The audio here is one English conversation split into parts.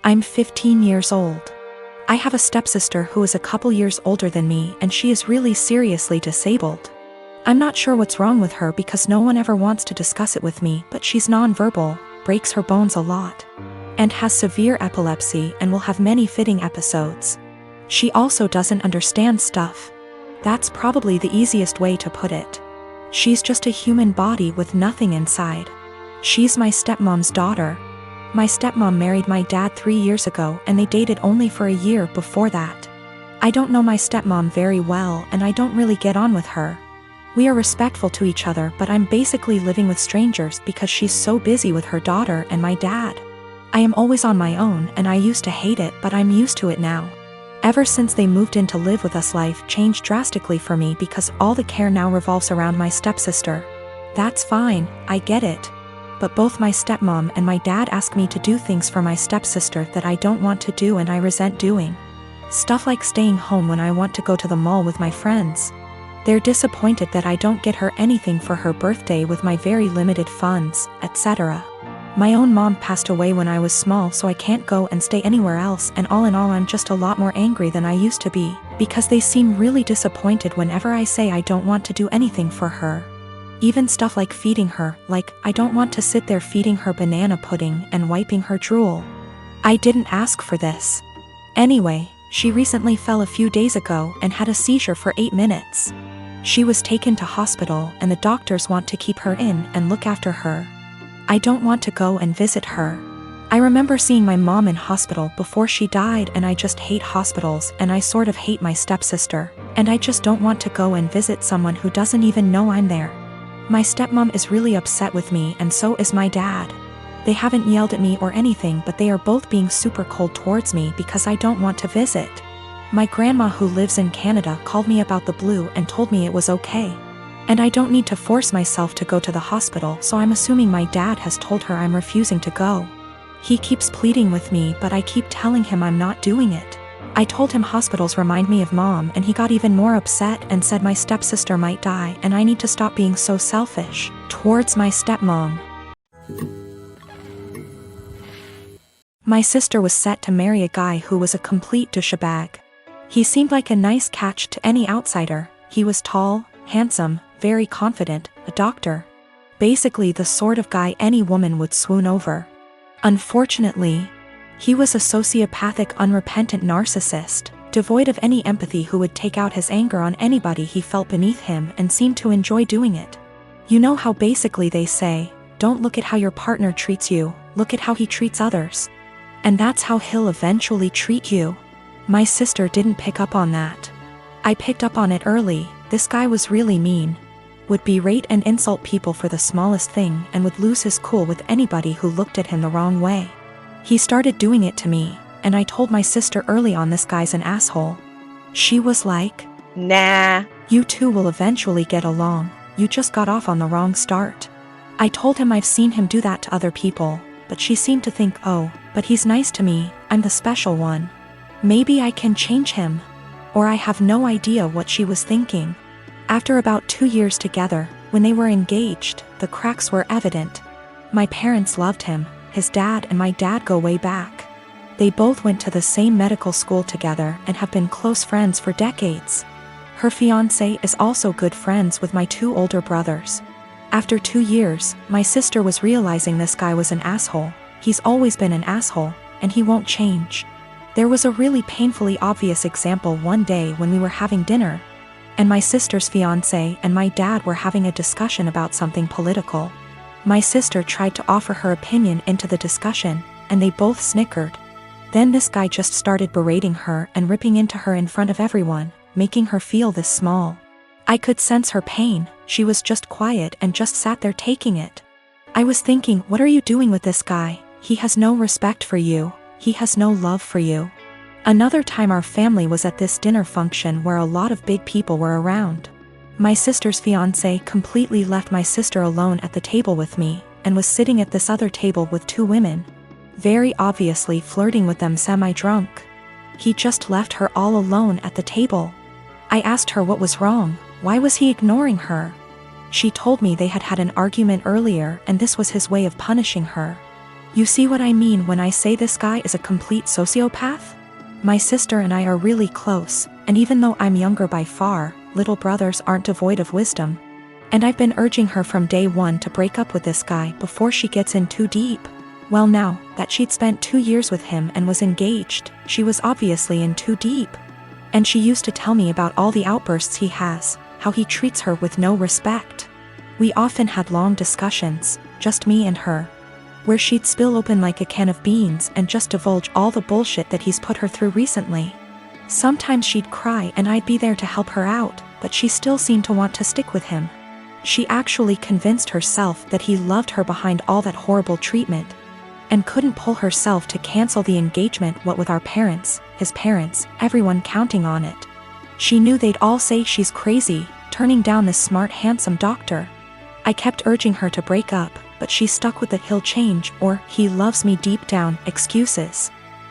I'm 15 years old. I have a stepsister who is a couple years older than me, and she is really seriously disabled. I'm not sure what's wrong with her because no one ever wants to discuss it with me, but she's nonverbal, breaks her bones a lot, and has severe epilepsy and will have many fitting episodes. She also doesn't understand stuff. That's probably the easiest way to put it. She's just a human body with nothing inside. She's my stepmom's daughter. My stepmom married my dad 3 years ago and they dated only for a year before that. I don't know my stepmom very well and I don't really get on with her. We are respectful to each other, but I'm basically living with strangers because she's so busy with her daughter and my dad. I am always on my own and I used to hate it, but I'm used to it now. Ever since they moved in to live with us, life changed drastically for me because all the care now revolves around my stepsister. That's fine, I get it. But both my stepmom and my dad ask me to do things for my stepsister that I don't want to do and I resent doing. Stuff like staying home when I want to go to the mall with my friends. They're disappointed that I don't get her anything for her birthday with my very limited funds, etc. My own mom passed away when I was small, so I can't go and stay anywhere else, and all in all I'm just a lot more angry than I used to be, because they seem really disappointed whenever I say I don't want to do anything for her. Even stuff like feeding her, like I don't want to sit there feeding her banana pudding and wiping her drool. I didn't ask for this. Anyway, she recently fell a few days ago and had a seizure for 8 minutes. She was taken to hospital and the doctors want to keep her in and look after her. I don't want to go and visit her. I remember seeing my mom in hospital before she died and I just hate hospitals and I sort of hate my stepsister, and I just don't want to go and visit someone who doesn't even know I'm there. My stepmom is really upset with me and so is my dad. They haven't yelled at me or anything, but they are both being super cold towards me because I don't want to visit. My grandma who lives in Canada called me about the blue and told me it was okay. And I don't need to force myself to go to the hospital, so I'm assuming my dad has told her I'm refusing to go. He keeps pleading with me, but I keep telling him I'm not doing it. I told him hospitals remind me of mom and he got even more upset and said my stepsister might die and I need to stop being so selfish towards my stepmom. My sister was set to marry a guy who was a complete douchebag. He seemed like a nice catch to any outsider. He was tall, handsome, very confident, a doctor. Basically the sort of guy any woman would swoon over. Unfortunately, he was a sociopathic, unrepentant narcissist, devoid of any empathy, who would take out his anger on anybody he felt beneath him and seemed to enjoy doing it. You know how basically they say, don't look at how your partner treats you, look at how he treats others. And that's how he'll eventually treat you. My sister didn't pick up on that. I picked up on it early. This guy was really mean. Would berate and insult people for the smallest thing and would lose his cool with anybody who looked at him the wrong way. He started doing it to me, and I told my sister early on this guy's an asshole. She was like, Nah. You two will eventually get along, you just got off on the wrong start. I told him I've seen him do that to other people, but she seemed to think, oh, but he's nice to me, I'm the special one. Maybe I can change him. Or I have no idea what she was thinking. After about 2 years together, when they were engaged, the cracks were evident. My parents loved him. His dad and my dad go way back. They both went to the same medical school together and have been close friends for decades. Her fiancé is also good friends with my 2 older brothers. After 2 years, my sister was realizing this guy was an asshole. He's always been an asshole, and he won't change. There was a really painfully obvious example one day when we were having dinner, and my sister's fiancé and my dad were having a discussion about something political. My sister tried to offer her opinion into the discussion, and they both snickered. Then this guy just started berating her and ripping into her in front of everyone, making her feel this small. I could sense her pain. She was just quiet and just sat there taking it. I was thinking, what are you doing with this guy? He has no respect for you. He has no love for you. Another time our family was at this dinner function where a lot of big people were around. My sister's fiancé completely left my sister alone at the table with me, and was sitting at this other table with 2 women, very obviously flirting with them semi-drunk. He just left her all alone at the table. I asked her what was wrong, why was he ignoring her? She told me they had had an argument earlier and this was his way of punishing her. You see what I mean when I say this guy is a complete sociopath? My sister and I are really close, and even though I'm younger by far, little brothers aren't devoid of wisdom. And I've been urging her from day one to break up with this guy before she gets in too deep. Well, now that she'd spent 2 years with him and was engaged, she was obviously in too deep. And she used to tell me about all the outbursts he has, how he treats her with no respect. We often had long discussions, just me and her, where she'd spill open like a can of beans and just divulge all the bullshit that he's put her through recently. Sometimes she'd cry and I'd be there to help her out, but she still seemed to want to stick with him. She actually convinced herself that he loved her behind all that horrible treatment, and couldn't pull herself to cancel the engagement, what with our parents, his parents, everyone counting on it. She knew they'd all say she's crazy, turning down this smart, handsome doctor. I kept urging her to break up, but she stuck with the "he'll change" or "he loves me" deep down excuses.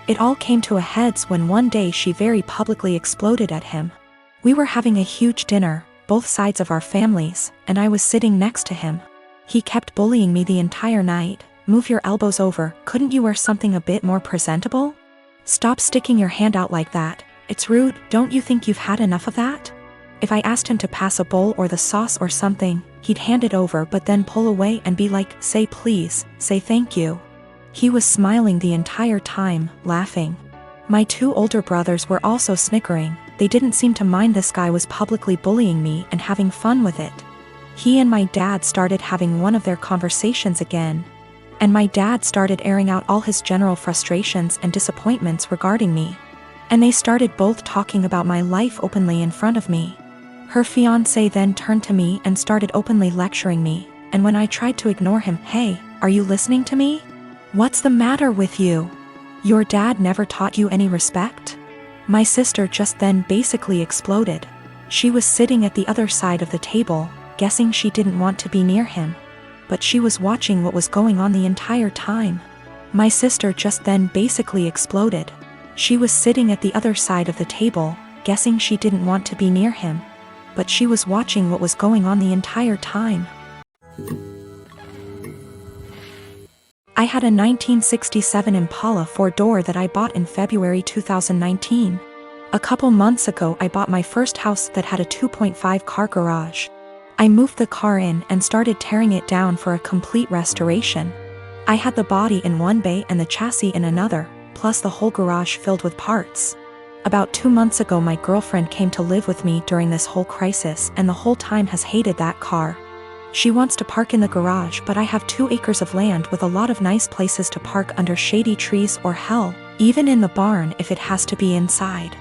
It all came to a head when one day she very publicly exploded at him. We were having a huge dinner, both sides of our families, and I was sitting next to him. He kept bullying me the entire night. "Move your elbows over, couldn't you wear something a bit more presentable? Stop sticking your hand out like that, it's rude, don't you think you've had enough of that?" If I asked him to pass a bowl or the sauce or something, he'd hand it over but then pull away and be like, "Say please, say thank you." He was smiling the entire time, laughing. My 2 older brothers were also snickering. They didn't seem to mind this guy was publicly bullying me and having fun with it. He and my dad started having one of their conversations again, and my dad started airing out all his general frustrations and disappointments regarding me. And they started both talking about my life openly in front of me. Her fiancé then turned to me and started openly lecturing me, and when I tried to ignore him, "Hey, are you listening to me? What's the matter with you? Your dad never taught you any respect?" My sister just then basically exploded. She was sitting at the other side of the table, guessing she didn't want to be near him, but she was watching what was going on the entire time. My sister just then basically exploded. She was sitting at the other side of the table, guessing she didn't want to be near him, but she was watching what was going on the entire time. I had a 1967 Impala 4-door that I bought in February 2019. A couple months ago I bought my first house that had a 2.5 car garage. I moved the car in and started tearing it down for a complete restoration. I had the body in one bay and the chassis in another, plus the whole garage filled with parts. About 2 months ago my girlfriend came to live with me during this whole crisis and the whole time has hated that car. She wants to park in the garage, but I have 2 acres of land with a lot of nice places to park under shady trees, or hell, even in the barn if it has to be inside.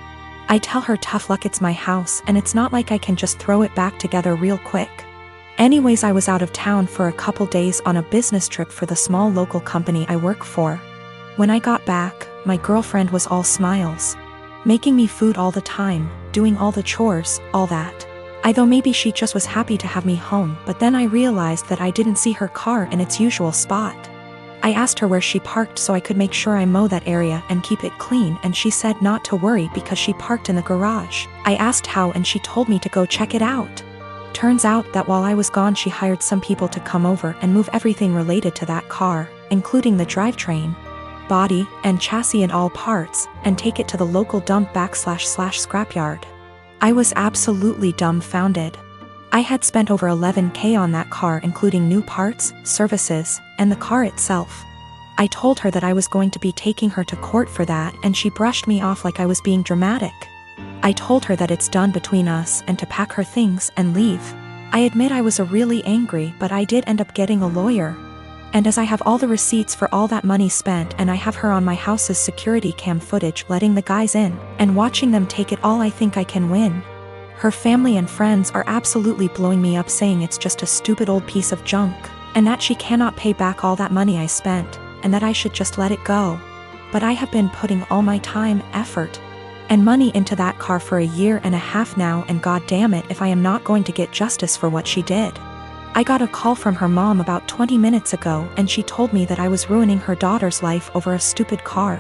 I tell her tough luck, it's my house and it's not like I can just throw it back together real quick. Anyways, I was out of town for a couple days on a business trip for the small local company I work for. When I got back, my girlfriend was all smiles, making me food all the time, doing all the chores, all that. I thought maybe she just was happy to have me home, but then I realized that I didn't see her car in its usual spot. I asked her where she parked so I could make sure I mow that area and keep it clean, and she said not to worry because she parked in the garage. I asked how and she told me to go check it out. Turns out that while I was gone she hired some people to come over and move everything related to that car, including the drivetrain, body, and chassis and all parts, and take it to the local dump / scrapyard. I was absolutely dumbfounded. I had spent over $11,000 on that car, including new parts, services, and the car itself. I told her that I was going to be taking her to court for that, and she brushed me off like I was being dramatic. I told her that it's done between us and to pack her things and leave. I admit I was really angry, but I did end up getting a lawyer. And as I have all the receipts for all that money spent, and I have her on my house's security cam footage letting the guys in and watching them take it all, I think I can win. Her family and friends are absolutely blowing me up, saying it's just a stupid old piece of junk, and that she cannot pay back all that money I spent, and that I should just let it go. But I have been putting all my time, effort, and money into that car for 1.5 years now, and god damn it if I am not going to get justice for what she did. I got a call from her mom about 20 minutes ago, and she told me that I was ruining her daughter's life over a stupid car.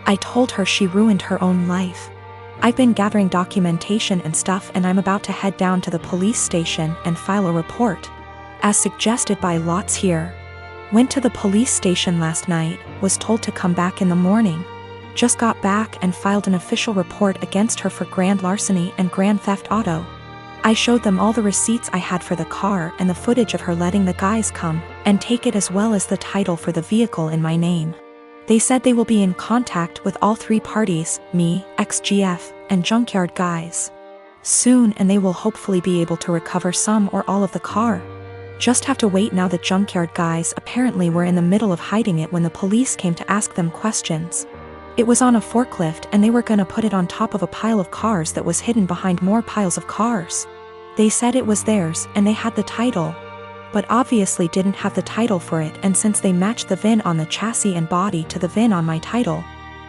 I told her she ruined her own life. I've been gathering documentation and stuff, and I'm about to head down to the police station and file a report, as suggested by Lots here. Went to the police station last night, was told to come back in the morning. Just got back and filed an official report against her for grand larceny and grand theft auto. I showed them all the receipts I had for the car and the footage of her letting the guys come and take it, as well as the title for the vehicle in my name. They said they will be in contact with all three parties, me, XGF, and junkyard guys, soon, and they will hopefully be able to recover some or all of the car. Just have to wait now. The junkyard guys apparently were in the middle of hiding it when the police came to ask them questions. It was on a forklift and they were gonna put it on top of a pile of cars that was hidden behind more piles of cars. They said it was theirs and they had the title, but obviously didn't have the title for it, and since they matched the VIN on the chassis and body to the VIN on my title,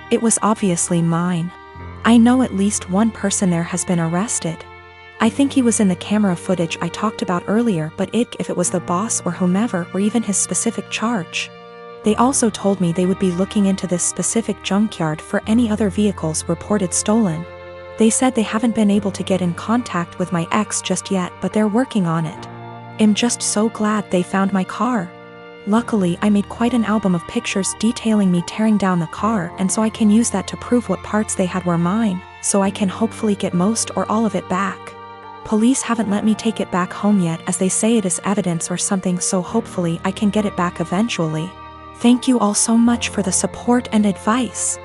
it was obviously mine. I know at least one person there has been arrested. I think he was in the camera footage I talked about earlier, but if it was the boss or whomever, or even his specific charge. They also told me they would be looking into this specific junkyard for any other vehicles reported stolen. They said they haven't been able to get in contact with my ex just yet, but they're working on it. I'm just so glad they found my car. Luckily, I made quite an album of pictures detailing me tearing down the car, and so I can use that to prove what parts they had were mine, so I can hopefully get most or all of it back. Police haven't let me take it back home yet, as they say it is evidence or something, so hopefully I can get it back eventually. Thank you all so much for the support and advice.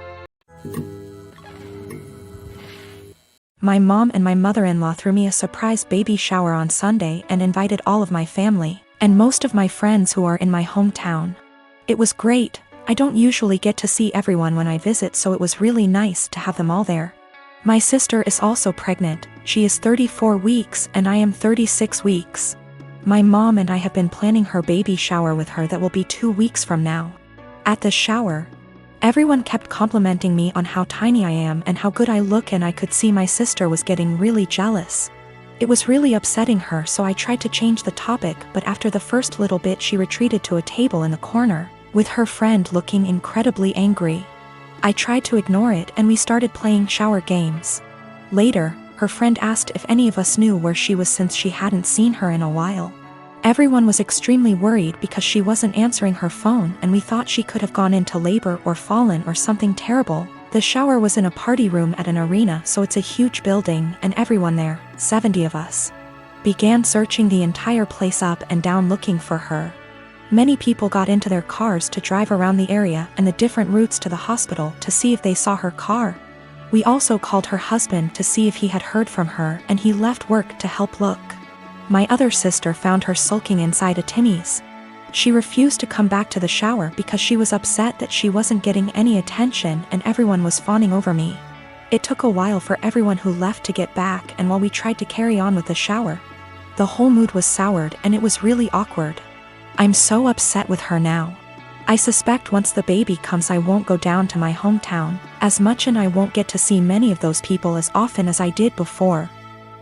My mom and my mother-in-law threw me a surprise baby shower on Sunday and invited all of my family and most of my friends who are in my hometown. It was great. I don't usually get to see everyone when I visit, so it was really nice to have them all there. My sister is also pregnant. She is 34 weeks and I am 36 weeks. My mom and I have been planning her baby shower with her that will be 2 weeks from now. At the shower, everyone kept complimenting me on how tiny I am and how good I look, and I could see my sister was getting really jealous. It was really upsetting her, so I tried to change the topic, but after the first little bit she retreated to a table in the corner, with her friend looking incredibly angry. I tried to ignore it and we started playing shower games. Later, her friend asked if any of us knew where she was since she hadn't seen her in a while. Everyone was extremely worried because she wasn't answering her phone, and we thought she could have gone into labor or fallen or something terrible. The shower was in a party room at an arena, so it's a huge building, and everyone there, 70 of us, began searching the entire place up and down looking for her. Many people got into their cars to drive around the area and the different routes to the hospital to see if they saw her car. We also called her husband to see if he had heard from her, and he left work to help look. My other sister found her sulking inside a Timmy's. She refused to come back to the shower because she was upset that she wasn't getting any attention and everyone was fawning over me. It took a while for everyone who left to get back, and while we tried to carry on with the shower, the whole mood was soured and it was really awkward. I'm so upset with her now. I suspect once the baby comes I won't go down to my hometown as much, and I won't get to see many of those people as often as I did before.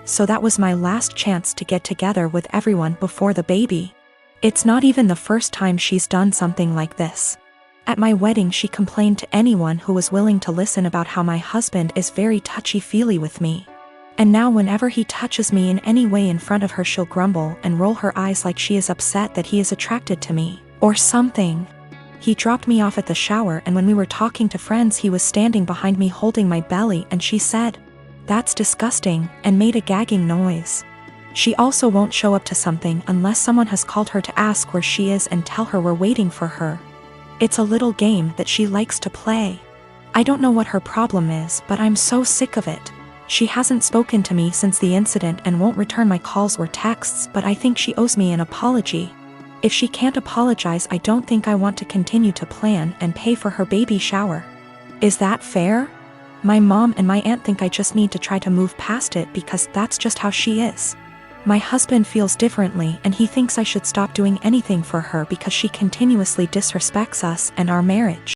So that was my last chance to get together with everyone before the baby. It's not even the first time she's done something like this. At my wedding she complained to anyone who was willing to listen about how my husband is very touchy-feely with me. And now whenever he touches me in any way in front of her, she'll grumble and roll her eyes like she is upset that he is attracted to me or something. He dropped me off at the shower, and when we were talking to friends he was standing behind me holding my belly, and she said, "That's disgusting," and made a gagging noise. She also won't show up to something unless someone has called her to ask where she is and tell her we're waiting for her. It's a little game that she likes to play. I don't know what her problem is, but I'm so sick of it. She hasn't spoken to me since the incident and won't return my calls or texts, but I think she owes me an apology. If she can't apologize, I don't think I want to continue to plan and pay for her baby shower. Is that fair? My mom and my aunt think I just need to try to move past it because that's just how she is. My husband feels differently, and he thinks I should stop doing anything for her because she continuously disrespects us and our marriage.